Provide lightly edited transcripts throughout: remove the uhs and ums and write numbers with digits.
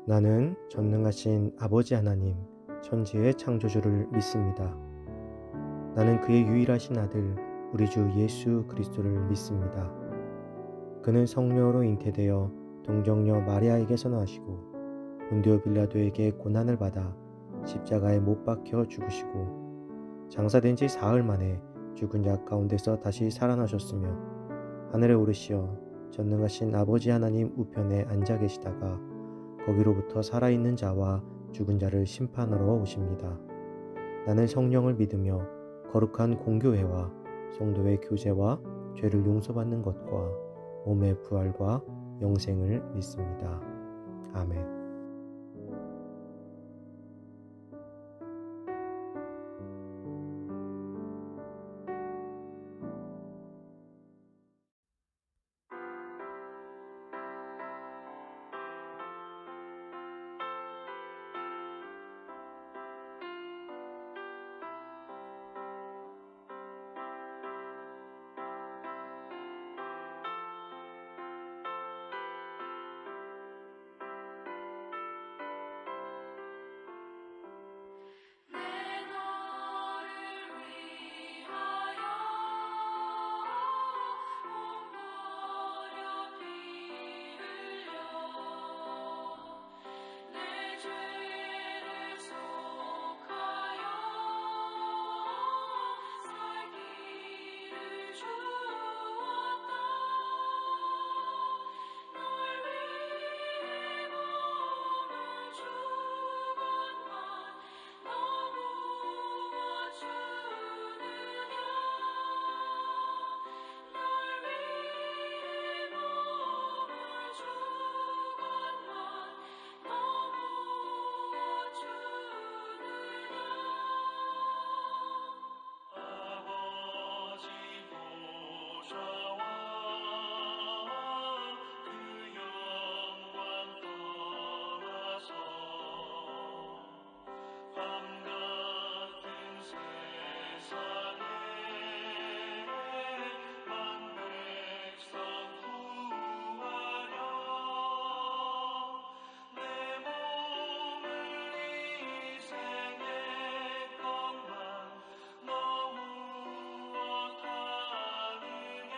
나는 전능하신 아버지 하나님, 천지의 창조주를 믿습니다. 나는 그의 유일하신 아들, 우리 주 예수 그리스도를 믿습니다. 그는 성령으로 잉태되어 동정녀 마리아에게서 나시고 본디오 빌라도에게 고난을 받아 십자가에 못 박혀 죽으시고 장사된 지 사흘 만에 죽은 자 가운데서 다시 살아나셨으며 하늘에 오르시어 전능하신 아버지 하나님 우편에 앉아 계시다가 거기로부터 살아있는 자와 죽은 자를 심판하러 오십니다. 나는 성령을 믿으며 거룩한 공교회와 성도의 교제와 죄를 용서받는 것과 몸의 부활과 영생을 믿습니다. 아멘. 내 너를 위하여 몸버려 피 흘려 내 죄를 속하여 살기를 주었다. 널 위해 몸을 주건만 너무 주느냐. 널 위해 몸을 주건만 너무 주느냐. 아버지 보좌와 그 영광 떠나서 밤 같은 세상에 만 백성 구하려 내 몸을 희생했건만 너무 무엇하느냐.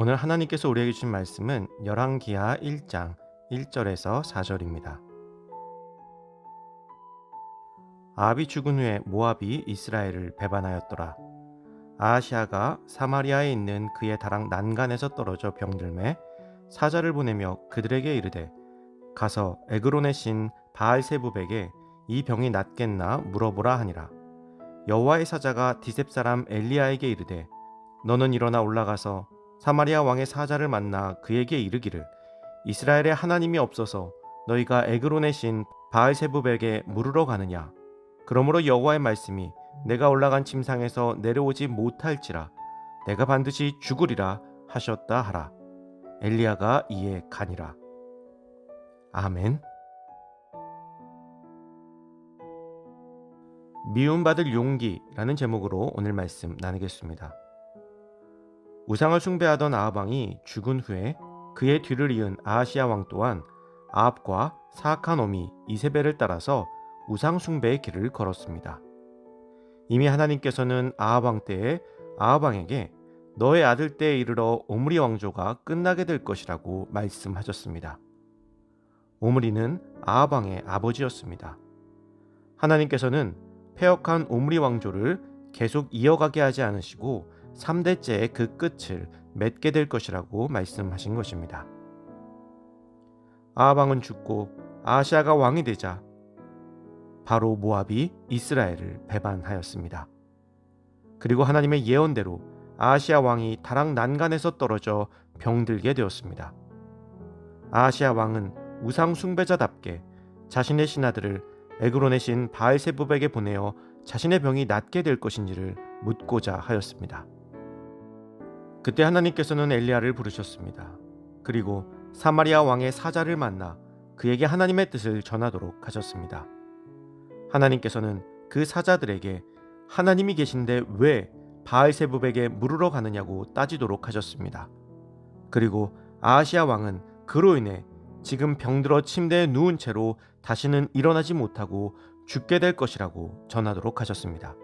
오늘 하나님께서 우리에게 주신 말씀은 열왕기하 1장 1절에서 4절입니다. 아합이 죽은 후에 모압이 이스라엘을 배반하였더라. 아하시아가 사마리아에 있는 그의 다락 난간에서 떨어져 병들매 사자를 보내며 그들에게 이르되 가서 에그론의 신 바알세부백에 이 병이 낫겠나 물어보라 하니라. 여호와의 사자가 디셉 사람 엘리야에게 이르되 너는 일어나 올라가서 사마리아 왕의 사자를 만나 그에게 이르기를 이스라엘에 하나님이 없어서 너희가 에그론의 신 바알세부백에 물으러 가느냐. 그러므로 여호와의 말씀이 내가 올라간 침상에서 내려오지 못할지라 내가 반드시 죽으리라 하셨다 하라. 엘리야가 이에 가니라. 아멘. 미움받을 용기라는 제목으로 오늘 말씀 나누겠습니다. 우상을 숭배하던 아합 왕이 죽은 후에 그의 뒤를 이은 아하시아 왕 또한 아합과 사악한 어미 이세벨을 따라서 우상 숭배의 길을 걸었습니다. 이미 하나님께서는 아합 왕 때에 아합 왕에게 너의 아들 때에 이르러 오므리 왕조가 끝나게 될 것이라고 말씀하셨습니다. 오므리는 아합 왕의 아버지였습니다. 하나님께서는 패역한 오므리 왕조를 계속 이어가게 하지 않으시고 3대째의 그 끝을 맺게 될 것이라고 말씀하신 것입니다. 아합 왕은 죽고 아하시아가 왕이 되자 바로 모압이 이스라엘을 배반하였습니다. 그리고 하나님의 예언대로 아하시아 왕이 다락 난간에서 떨어져 병들게 되었습니다. 아하시아 왕은 우상 숭배자답게 자신의 신하들을 에그론의 신 바알세부백에 보내어 자신의 병이 낫게 될 것인지를 묻고자 하였습니다. 그때 하나님께서는 엘리야를 부르셨습니다. 그리고 사마리아 왕의 사자를 만나 그에게 하나님의 뜻을 전하도록 하셨습니다. 하나님께서는 그 사자들에게 하나님이 계신데 왜 바알세부백에 물으러 가느냐고 따지도록 하셨습니다. 그리고 아하시아 왕은 그로 인해 지금 병들어 침대에 누운 채로 다시는 일어나지 못하고 죽게 될 것이라고 전하도록 하셨습니다.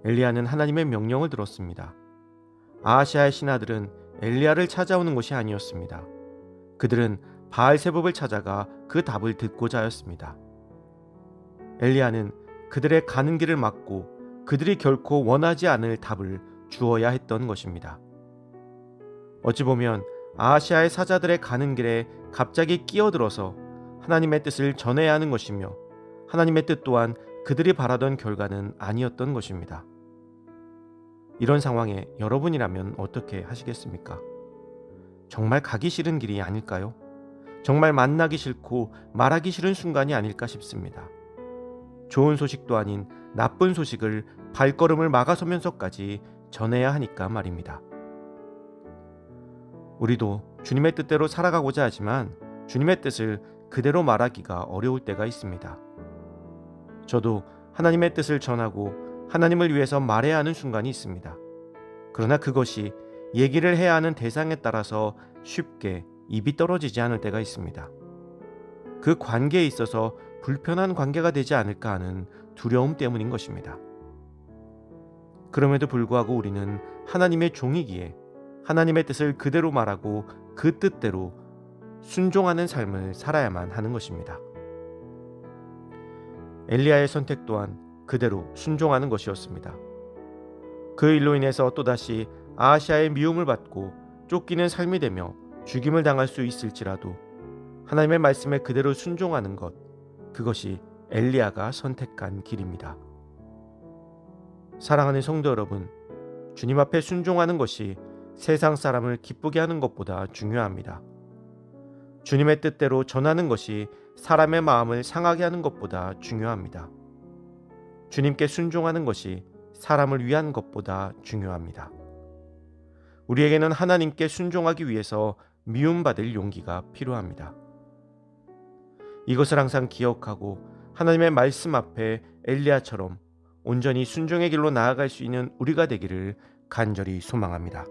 엘리야는 하나님의 명령을 들었습니다. 아하시아의 신하들은 엘리야를 찾아오는 것이 아니었습니다. 그들은 바알세붑을 찾아가 그 답을 듣고자 하였습니다. 엘리야는 그들의 가는 길을 막고 그들이 결코 원하지 않을 답을 주어야 했던 것입니다. 어찌 보면 아하시아의 사자들의 가는 길에 갑자기 끼어들어서 하나님의 뜻을 전해야 하는 것이며 하나님의 뜻 또한 그들이 바라던 결과는 아니었던 것입니다. 이런 상황에 여러분이라면 어떻게 하시겠습니까? 정말 가기 싫은 길이 아닐까요? 정말 만나기 싫고 말하기 싫은 순간이 아닐까 싶습니다. 좋은 소식도 아닌 나쁜 소식을 발걸음을 막아서면서까지 전해야 하니까 말입니다. 우리도 주님의 뜻대로 살아가고자 하지만 주님의 뜻을 그대로 말하기가 어려울 때가 있습니다. 저도 하나님의 뜻을 전하고 하나님을 위해서 말해야 하는 순간이 있습니다. 그러나 그것이 얘기를 해야 하는 대상에 따라서 쉽게 입이 떨어지지 않을 때가 있습니다. 그 관계에 있어서 불편한 관계가 되지 않을까 하는 두려움 때문인 것입니다. 그럼에도 불구하고 우리는 하나님의 종이기에 하나님의 뜻을 그대로 말하고 그 뜻대로 순종하는 삶을 살아야만 하는 것입니다. 엘리야의 선택 또한 그대로 순종하는 것이었습니다. 그 일로 인해서 또다시 아하시아의 미움을 받고 쫓기는 삶이 되며 죽임을 당할 수 있을지라도 하나님의 말씀에 그대로 순종하는 것, 그것이 엘리야가 선택한 길입니다. 사랑하는 성도 여러분, 주님 앞에 순종하는 것이 세상 사람을 기쁘게 하는 것보다 중요합니다. 주님의 뜻대로 전하는 것이 사람의 마음을 상하게 하는 것보다 중요합니다. 주님께 순종하는 것이 사람을 위한 것보다 중요합니다. 우리에게는 하나님께 순종하기 위해서 미움받을 용기가 필요합니다. 이것을 항상 기억하고 하나님의 말씀 앞에 엘리야처럼 온전히 순종의 길로 나아갈 수 있는 우리가 되기를 간절히 소망합니다.